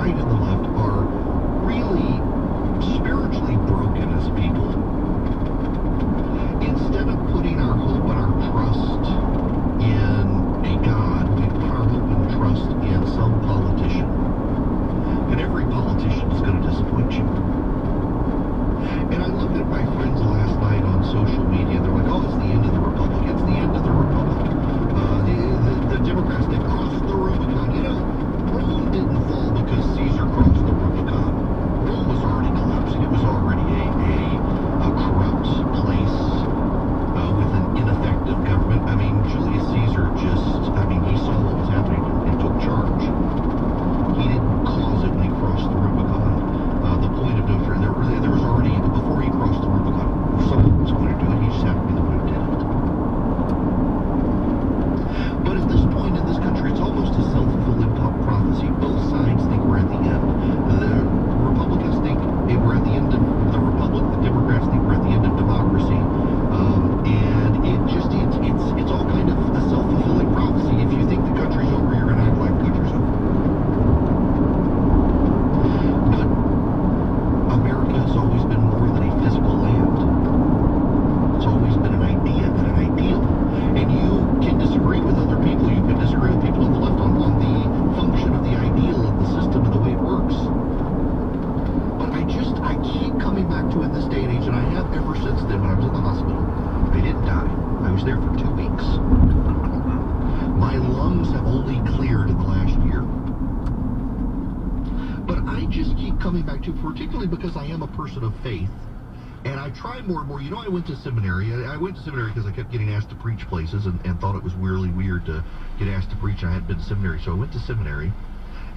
right and the left are really spiritually broken as people. Instead of putting our hope and our trust in a God, we put our hope and trust in some politician. And every politician is going to disappoint you. And I looked at my friends last night on social media. They're like, oh, it's the end of the Republic. It's the end of the Republic. The Democrats, they crossed the Rubicon. You know, Rome didn't fall because Caesar crossed the Rubicon. Rome was already collapsing. It was already a corrupt place with an ineffective government. I mean, Julius Caesar he saw what was happening and took charge. He didn't cause it when he crossed the Rubicon. The point of no return, there was already, before he crossed the Rubicon, someone was going to do it. He just happened to be the one who did it. But at this point in this country, it's almost a self-fulfilling prophecy. Both sides think we're at the end. The Republicans think we're at the end of the Republic. The Democrats think we're at the end of democracy. And it's all kind of a self-fulfilling prophecy. If you think the country's over, you're going to act like the country's over. But America has always been more than a physical land. It's always been an idea and an ideal. And you can disagree with other people. You can disagree with people on the left on the function of the ideal and the system and the way it works. But I keep coming back to in this day and age, and I have ever since then when I was in the hospital. I didn't die. I was there for 2 weeks. My lungs have only cleared in the last year. But I just keep coming back to, particularly because I am a person of faith, and I try more and more. You know, I went to seminary. I went to seminary because I kept getting asked to preach places and thought it was really weird to get asked to preach. I hadn't been to seminary, so I went to seminary.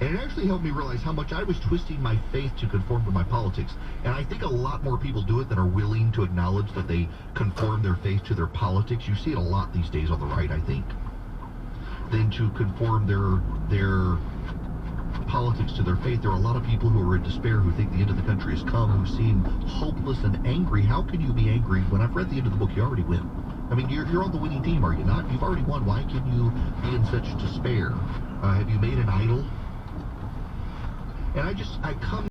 And it actually helped me realize how much I was twisting my faith to conform to my politics. And I think a lot more people do it than are willing to acknowledge that they conform their faith to their politics. You see it a lot these days on the right, I think, than to conform their politics to their faith. There are a lot of people who are in despair, who think the end of the country has come, who seem hopeless and angry. How can you be angry when I've read the end of the book? You already win. I mean, you're on the winning team, are you not? You've already won. Why can you be in such despair? Have you made an idol? And I come